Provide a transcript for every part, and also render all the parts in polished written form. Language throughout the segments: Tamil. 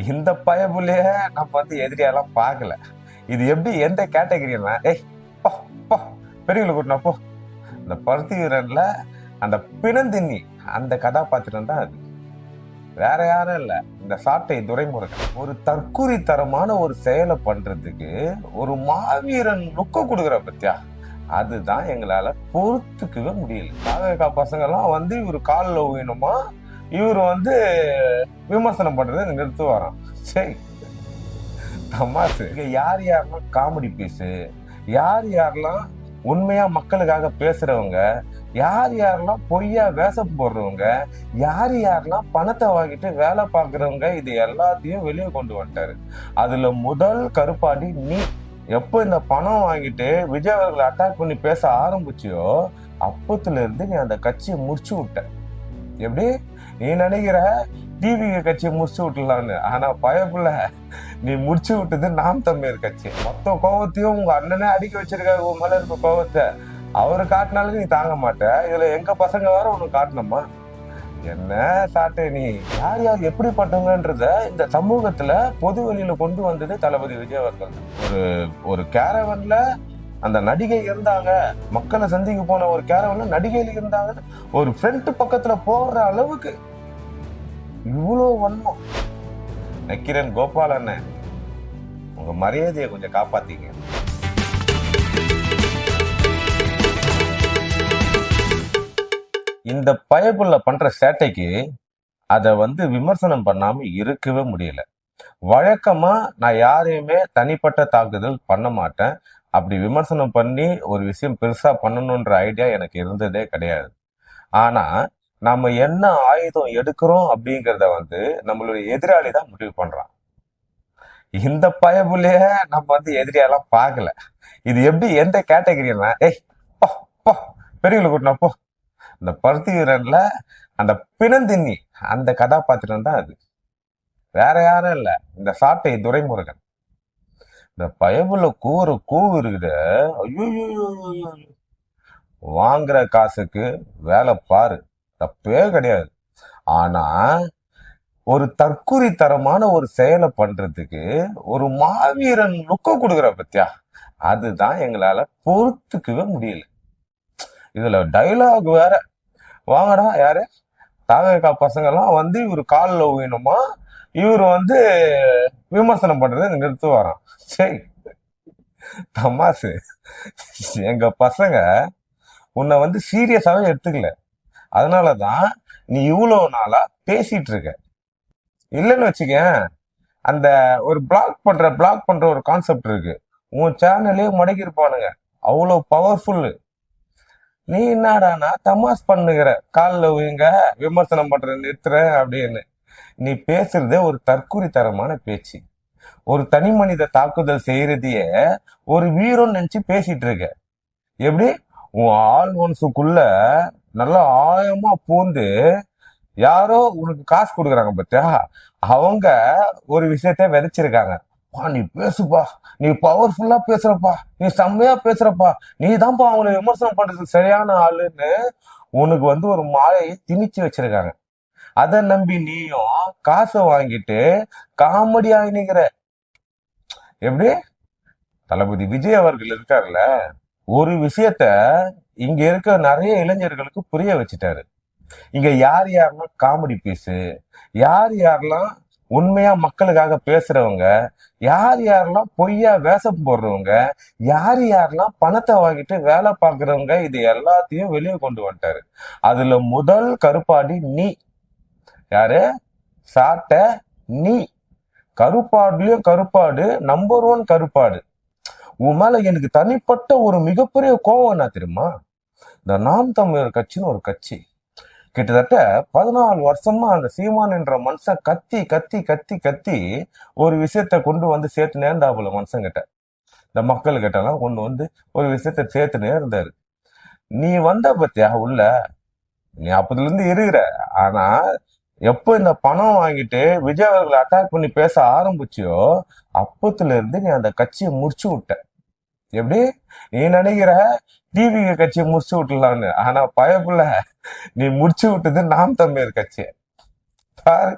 இந்த பயபுலைய நம்ம எதிரியாலாம் பார்க்கல. இது எப்படி எந்த கேட்டகரினா, ஏய் போ போ பெரியவங்களை கூட்டினா போ. இந்த பருத்தி வீரன்ல அந்த பிணந்தின்னி அந்த கதாபாத்திரம் தான் அது. வேற யாரும் இல்ல, இந்த சாட்டை துரைமுருகன். ஒரு தற்குறித்தரமான ஒரு செயலை பண்றதுக்கு ஒரு மாவீரன் லுக்க கொடுக்குற பத்தியா, அதுதான் எங்களால பொறுத்துக்கவே முடியல. தாவேகா பசங்க எல்லாம் இவரு காலில் ஊயினுமா, இவரு விமர்சனம் பண்றதை நிறுத்து வரான். சரி தமாசு. இங்க யார் யாரெல்லாம் காமெடி பீஸு, யார் யாரெல்லாம் உண்மையா மக்களுக்காக பேசுறவங்க, யார் யாரெல்லாம் பொய்யா வேஷம் போடுறவங்க, யார் யாரெல்லாம் பணத்தை வாங்கிட்டு வேலை பார்க்கறவங்க, இது எல்லாத்தையும் வெளியே கொண்டு வந்துட்டாரு. அதுல முதல் கருப்பாடி நீ. எப்போ இந்த பணம் வாங்கிட்டு விஜய் அவர்களை அட்டாக் பண்ணி பேச ஆரம்பிச்சியோ அப்பத்துல இருந்து நீ அந்த கட்சியை முடிச்சு விட்ட. எப்படி நீ நினைக்கிற டிவிகே கட்சியை முடிச்சு விட்டலான்னு, ஆனா பயப்புல நீ முடிச்சு விட்டது நாம் தமிழர் கட்சி. மொத்த கோவத்தையும் உங்க அண்ணனே அடிக்க வச்சிருக்காரு உன் மேல இருக்க கோவத்தை. அவரு காட்டினாலும் நீ தாங்க மாட்ட, இதுல எங்க பசங்க வேற உனக்கு காட்டணுமா? என்ன சாட்டை நீ? யார் யார் எப்படிப்பட்டவங்கன்றத இந்த சமூகத்துல பொது வெளியில கொண்டு வந்தது தளபதி விஜய் அவர்கள். ஒரு கேரவன்ல அந்த நடிகை இருந்தாங்க, மக்களை சந்திக்க போன ஒரு கேரவன்ல நடிகையில இருந்தாங்க, ஒரு ஃப்ரண்ட் பக்கத்துல போற அளவுக்கு இவ்வளவு வன்மம். நக்கீரன் கோபால் அண்ணன், உங்க மரியாதையை கொஞ்சம் காப்பாத்தீங்க. இந்த பயப்புள்ள பண்ற சேட்டைக்கு அதை விமர்சனம் பண்ணாம இருக்கவே முடியல. வழக்கமா நான் யாரையுமே தனிப்பட்ட தாக்குதல் பண்ண மாட்டேன். அப்படி விமர்சனம் பண்ணி ஒரு விஷயம் பெருசா பண்ணணும்ன்ற ஐடியா எனக்கு இருந்ததே கிடையாது. ஆனா நாம என்ன ஆயுதம் எடுக்கிறோம் அப்படிங்கிறத நம்மளுடைய எதிராளி தான் முடிவு பண்றான். இந்த பயபுலைய நம்ம எதிரியாலாம் பார்க்கல. இது எப்படி எந்த கேட்டகரினா, ஏய் போ போ பெரியவங்களை கூட்டினா போ. இந்த பருத்தி வீரன்ல அந்த பிணந்தின்னி அந்த கதாபாத்திரம் தான் அது. வேற யாரும் இல்ல, இந்த சாட்டை துரைமுருகன். இந்த பயபுல கூவு இருக்குது. ஐயோ, வாங்குற காசுக்கு வேலை பாரு, தப்பே கிடையாது. ஆனா ஒரு தற்குறித்தரமான ஒரு செயலை பண்றதுக்கு ஒரு மாவீரன் லுக்க கொடுக்குற பத்தியா, அதுதான் எங்களால பொறுத்துக்கவே முடியல. இதுல டைலாக் வேற. வாங்கடா யாரு தாவேகா பசங்க எல்லாம் இவரு காலில் ஊயினுமா, இவரு விமர்சனம் பண்றதை நிறுத்து வரான். சரி தமாசு. எங்க பசங்க உன்னை சீரியஸாவே எடுத்துக்கல. அதனாலதான் நீ இவ்வளவு நாளா பேசிட்டு இருக்க. இல்லைன்னு வச்சுக்க, அந்த ஒரு பிளாக் பண்ற ஒரு கான்செப்ட் இருக்கு, உன் சேனலே முடக்கி இருப்பானுங்க. அவ்வளவு பவர்ஃபுல். நீ என்னடானா தமாஸ் பண்ணுகிற, காலில் ஊயுங்க விமர்சனம் பண்ற நிறுத்துற அப்படின்னு. நீ பேசுறதே ஒரு தற்குறித்தரமான பேச்சு. ஒரு தனி மனித தாக்குதல் செய்யறதையே ஒரு வீரம் நினைச்சு பேசிட்டு இருக்க. எப்படி உன் ஆள் ஒன்ஸுக்குள்ள நல்லா ஆழமா பூந்து யாரோ உனக்கு காசு கொடுக்குறாங்க பத்தியா, அவங்க ஒரு விஷயத்த விதைச்சிருக்காங்க. நீ பேசுப்பா, நீ பவர்ஃபுல்லா பேசுறப்பா, நீ செம்மையா பேசுறப்பா, நீ தான்ப்பா அவங்களை விமர்சனம் பண்றதுக்கு சரியான ஆளுன்னு உனக்கு ஒரு மாலையை திணிச்சு வச்சிருக்காங்க. அதை நம்பி நீயும் காசை வாங்கிட்டு காமெடி ஆகினிக்கிற. எப்படி தளபதி விஜய் அவர்கள் இருக்காருல்ல, ஒரு விஷயத்த இங்க இருக்க நிறைய இளைஞர்களுக்கு புரிய வச்சுட்டாரு. இங்க யார் யாரெல்லாம் காமெடி பீஸு, யார் யாரெல்லாம் உண்மையா மக்களுக்காக பேசுறவங்க, யார் யாரெல்லாம் பொய்யா வேஷம் போடுறவங்க, யார் யாரெல்லாம் பணத்தை வாங்கிட்டு வேலை பார்க்கறவங்க, இது எல்லாத்தையும் வெளியே கொண்டு வந்துட்டாரு. அதுல முதல் கருப்பாடி நீ. யாரு? சாட்ட நீ. கருப்பாடுலயும் கருப்பாடு, நம்பர் 1 கருப்பாடு. உன் மேல எனக்கு தனிப்பட்ட ஒரு மிகப்பெரிய கோவம் என்ன தெரியுமா? இந்த நாம் தமிழர் கட்சின்னு ஒரு கட்சி கிட்டத்தட்ட 14 வருஷமா அந்த சீமான் என்ற மனுஷன் கத்தி கத்தி கத்தி கத்தி ஒரு விஷயத்த கொண்டு சேர்த்து நேர்ந்தாப்புல மனுஷன் கிட்ட, இந்த மக்கள் கிட்ட எல்லாம் கொண்டு ஒரு விஷயத்த சேர்த்துனே இருந்தாரு. நீ பத்தியா உள்ள, நீ அப்பதுல இருந்து இருக்கிற. ஆனா எப்போ இந்த பணம் வாங்கிட்டு விஜய் அவர்களை அட்டாக் பண்ணி பேச ஆரம்பிச்சியோ அப்பத்துல இருந்து நீ அந்த கட்சியை முடிச்சு விட்ட. எப்படி நீ நினைக்கிற டிவிகே கட்சியை முடிச்சு விட்டுலான்னு, ஆனா பயப்புல நீ முடிச்சு விட்டது நாம் தமிழர் கட்சி. பாரு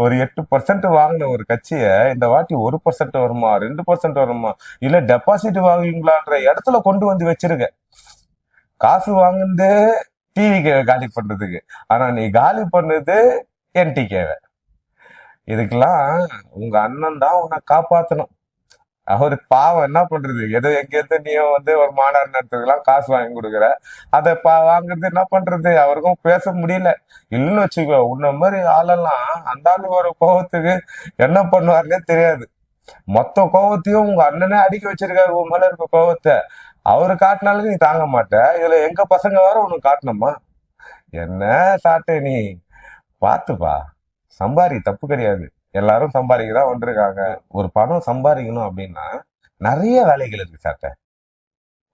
ஒரு 8% வாங்கின ஒரு கட்சிய இந்த வாட்டி 1% வருமா, 2% வருமா, இல்ல டெபாசிட் வாங்குவீங்களான்ற இடத்துல கொண்டு வந்து வச்சிருக்க. காசு வாங்குனது டிவிக்கு காலி பண்றதுக்கு, ஆனா நீ காலி பண்ணது என்டிகேவ. இதுக்கெல்லாம் உங்க அண்ணன் தான் உன்னை காப்பாத்தணும். அவரு பாவம் என்ன பண்றது, ஏதோ எங்கேருந்து நீ வந்து ஒரு மாநாடு நடத்துறதுக்கெல்லாம் காசு வாங்கி கொடுக்குற, அதை வாங்குறது என்ன பண்றது, அவருக்கும் பேச முடியல. இல்லைன்னு வச்சுக்கோ, உன்ன மாதிரி ஆளெல்லாம் அந்த ஆளு ஒரு கோபத்துக்கு என்ன பண்ணுவாருன்னே தெரியாது. மொத்த கோபத்தையும் உங்க அண்ணனே அடிக்க வச்சிருக்காரு உன் மேல இருக்க கோபத்தை. அவரு காட்டினாலும் நீ தாங்க மாட்ட, இதுல எங்க பசங்க வேற உனக்கு காட்டணுமா? என்ன சாட்டை நீ, பாத்துப்பா. சம்பாரி, தப்பு கிடையாது. எல்லாரும் சம்பாதிக்கதான் வந்திருக்காங்க. ஒரு பணம் சம்பாதிக்கணும் அப்படின்னா நிறைய வேலைகள் இருக்கு சாட்ட.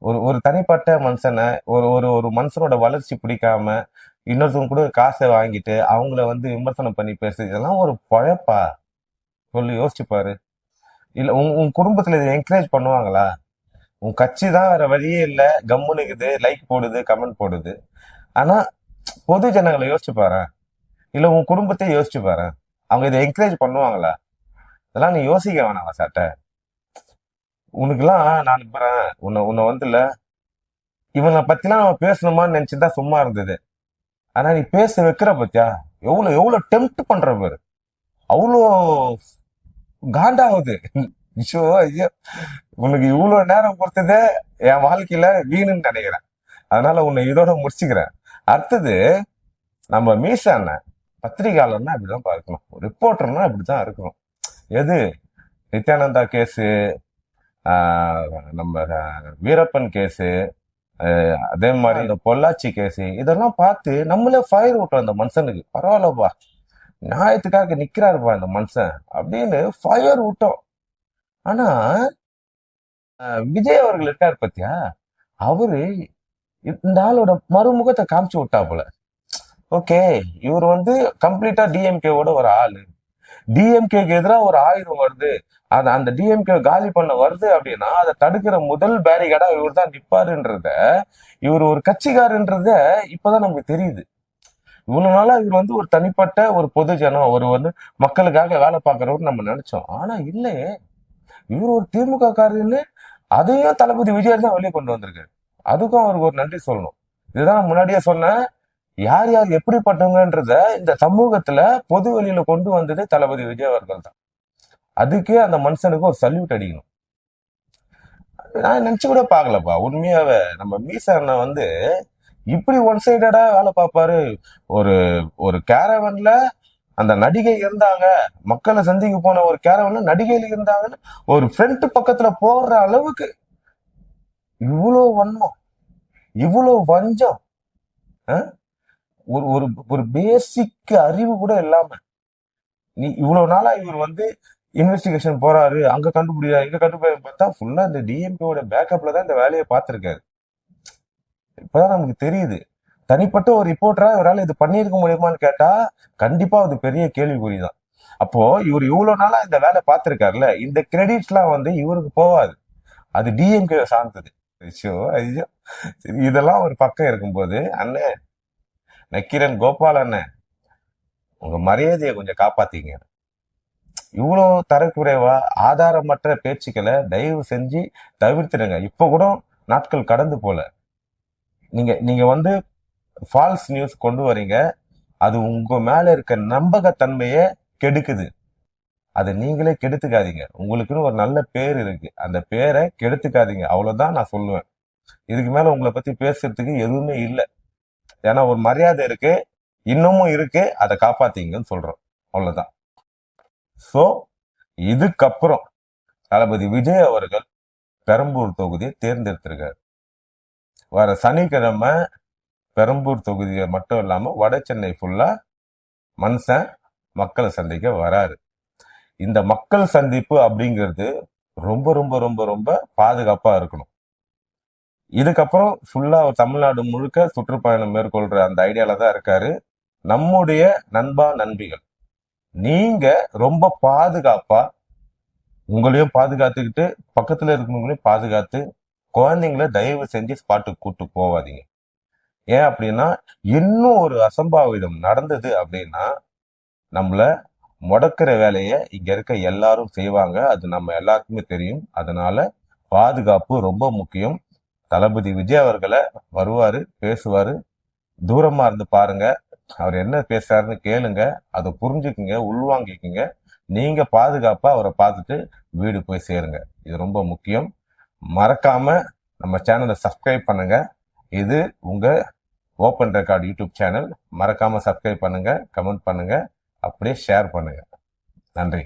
ஒரு ஒரு தனிப்பட்ட மனுஷனை, ஒரு ஒரு ஒரு மனுஷனோட வளர்ச்சி பிடிக்காம இன்னொருத்தவங்க கூட காசை வாங்கிட்டு அவங்கள வந்து விமர்சனம் பண்ணி பேசு, இதெல்லாம் ஒரு பழப்பா? சொல்லி யோசிச்சு பாரு. இல்ல உன் குடும்பத்துல இதை என்கரேஜ் பண்ணுவாங்களா? உன் கட்சி தான் வேற வழியே இல்ல, கம்முனுக்குது, லைக் போடுது, கமெண்ட் போடுது. ஆனா பொது ஜனங்களை யோசிச்சு பாரு, இல்ல உன் குடும்பத்தை யோசிச்சு பாரு, அவங்க இதை என்கரேஜ் பண்ணுவாங்களா? இதெல்லாம் நீ யோசிக்க வேணாம் சாட்ட. உனக்குலாம் நான் நம்புறேன். உன்னை உன்னை வந்து இல்ல, இவனை பத்திலாம் நம்ம பேசணுமான்னு நினைச்சுதான் சும்மா இருந்தது. ஆனா நீ பேச வைக்கிற பத்தியா, எவ்வளவு எவ்வளவு டெம்ப்ட் பண்ற பாரு. அவ்வளோ காண்டாகுது. ஐயோ ஐயோ, உனக்கு இவ்வளவு நேரம் கொடுத்ததே என் வாழ்க்கையில வீணுன்னு நினைக்கிறேன். அதனால உன்னை இதோட முடிச்சுக்கிறேன். அடுத்தது, நம்ம மீச அண்ணன் பத்திரிகையாளர்னா இப்படிதான் பார்க்கணும், ரிப்போர்ட்டர்னா இப்படிதான் இருக்கணும். எது நித்யானந்தா கேஸு, நம்ம வீரப்பன் கேஸு, அதே மாதிரி இந்த பொள்ளாச்சி கேஸு, இதெல்லாம் பார்த்து நம்மளே ஃபயர் விட்டோம். இந்த மனுஷனுக்கு பரவாயில்லப்பா, நியாயத்துக்காக நிக்கிறாருப்பா இந்த மனுஷன் அப்படின்னு ஃபயர் விட்டோம். ஆனா விஜய் அவர்கள் இருக்காரு பத்தியா, அவரு இந்த ஆளோட மறுமுகத்தை காமிச்சு விட்டா போல. ஓகே, இவர் வந்து கம்ப்ளீட்டா டிஎம்கேவோட ஒரு ஆளு, டிஎம்கேக்கு எதிராக ஒரு ஆயுதம் வருது, அந்த டிஎம்கே காலி பண்ண வருது அப்படின்னா அதை தடுக்கிற முதல் பேரிகேடா இவர் தான் நிப்பாருன்றத, இவர் ஒரு கட்சிக்காருன்றத இப்பதான் நமக்கு தெரியுது. இவ்வளவு நாளா இவர் வந்து ஒரு தனிப்பட்ட ஒரு பொது ஜனம், ஒரு வந்து மக்களுக்காக வேலை பார்க்கறவர் நம்ம நினைச்சோம். ஆனா இல்லையே, இவர் ஒரு திமுக காரன்னு அதையும் தளபதி விஜய் தான் வெளியே கொண்டு வந்திருக்காரு. அதுக்கும் அவருக்கு ஒரு நன்றி சொல்லணும். இதுதான் நான் முன்னாடியே சொன்னேன், யார் யார் எப்படிப்பட்டவங்கன்றத இந்த சமூகத்துல பொது வெளியில கொண்டு வந்தது தளபதி விஜய் அவர்கள் தான். அதுக்கே அந்த மனுஷனுக்கு ஒரு சல்யூட் அடிக்கணும். நான் நினைச்சு கூட பாக்கலப்பா உண்மையாவே, நம்ம மீச அண்ணன் வந்து இப்படி ஒன் சைடடா வேலை பார்ப்பாரு. ஒரு ஒரு கேரவன்ல அந்த நடிகை இருந்தாங்க, மக்களை சந்திக்க போன ஒரு கேரவன்ல நடிகைகள் இருந்தாங்கன்னு ஒரு ஃப்ரண்ட் பக்கத்துல போடுற அளவுக்கு இவ்வளவு வன்மம், இவ்வளவு வஞ்சம், ஒரு ஒரு ஒரு பேசிக் அறிவு கூட இல்லாம நீ இவ்வளவு நாளா இவர் வந்து இன்வெஸ்டிகேஷன் போறாரு, அங்க கண்டுபிடிக்கிறாரு, இங்க கண்டுபிடிக்கிறாரு பார்த்தா ஃபுல்லா இந்த டிஎம்கேவோட பேக்கப்ல தான் இந்த வேலையை பார்த்திருக்காரு. இப்பதான் நமக்கு தெரியுது. தனிப்பட்ட ஒரு ரிப்போர்ட்டரா இவரால் இது பண்ணியிருக்க முடியுமான்னு கேட்டா கண்டிப்பா அது பெரிய கேள்விக்குறிதான். அப்போ இவர் இவ்வளவு நாளா இந்த வேலை பார்த்திருக்காருல்ல, இந்த கிரெடிட்ஸ் எல்லாம் வந்து இவருக்கு போவாது, அது டிஎம்கே சார்ந்தது. ஐயோ ஐயோ, இதெல்லாம் ஒரு பக்கம் இருக்கும்போது, அண்ணே நக்கீரன் கோபால் அண்ணன், உங்க மரியாதையை கொஞ்சம் காப்பாத்தீங்க. இவ்வளவு தரக்குறைவா ஆதாரமற்ற பேச்சுக்களை தயவு செஞ்சு தவிர்த்துடுங்க. இப்ப கூட நாட்கள் கடந்து போல, நீங்க நீங்க வந்து ஃபால்ஸ் நியூஸ் கொண்டு வரீங்க, அது உங்க மேல இருக்க நம்பகத்தன்மையை கெடுக்குது. அதை நீங்களே கெடுத்துக்காதீங்க. உங்களுக்குன்னு ஒரு நல்ல பேர் இருக்கு, அந்த பேரை கெடுத்துக்காதீங்க. அவ்வளவுதான் நான் சொல்லுவேன். இதுக்கு மேல உங்களை பத்தி பேசுறதுக்கு எதுவுமே இல்லை. ஏன்னா ஒரு மரியாதை இருக்கு, இன்னமும் இருக்கு, அதை காப்பாத்தீங்கன்னு சொல்றோம். அவ்வளவுதான். சோ இதுக்கப்புறம் தளபதி விஜய் அவர்கள் பெரம்பூர் தொகுதியை தேர்ந்தெடுத்திருக்காரு. வர சனிக்கிழமை பெரம்பூர் தொகுதியை மட்டும் இல்லாம வட சென்னை ஃபுல்லா மனுஷன் மக்களை சந்திக்க வராரு. இந்த மக்கள் சந்திப்பு அப்படிங்கிறது ரொம்ப ரொம்ப ரொம்ப ரொம்ப பாதுகாப்பா இருக்கணும். இதுக்கப்புறம் ஃபுல்லா தமிழ்நாடு முழுக்க சுற்றுப்பயணம் மேற்கொள்ற அந்த ஐடியால தான் இருக்காரு. நம்முடைய நண்பா நண்பிகள், நீங்க ரொம்ப பாதுகாப்பா உங்களையும் பாதுகாத்துக்கிட்டு பக்கத்துல இருக்கிறவங்களையும் பாதுகாத்து குழந்தைங்கள தயவு செஞ்சு ஸ்பாட்டுக்கு கூட்டு போவாதீங்க. ஏன் அப்படின்னா, இன்னும் ஒரு அசம்பாவிதம் நடந்தது அப்படின்னா நம்மள முடக்கிற வேலையை இங்க இருக்க எல்லாரும் செய்வாங்க. அது நம்ம எல்லாருக்குமே தெரியும். அதனால பாதுகாப்பு ரொம்ப முக்கியம். தளபதி விஜய் அவர்களை வருவாரு, பேசுவாரு. தூரமா இருந்து பாருங்க. அவர் என்ன பேசுறாருன்னு கேளுங்க. அதை புரிஞ்சுக்குங்க, உள்வாங்கிக்குங்க. நீங்க பாதுகாப்பா அவரை பார்த்துட்டு வீடு போய் சேருங்க. இது ரொம்ப முக்கியம். மறக்காம நம்ம சேனலை சப்ஸ்கிரைப் பண்ணுங்க. இது உங்க ஓப்பன் ரெக்கார்ட் யூடியூப் சேனல். மறக்காம சப்ஸ்கிரைப் பண்ணுங்க, கமெண்ட் பண்ணுங்க, அப்படியே ஷேர் பண்ணுங்க. நன்றி.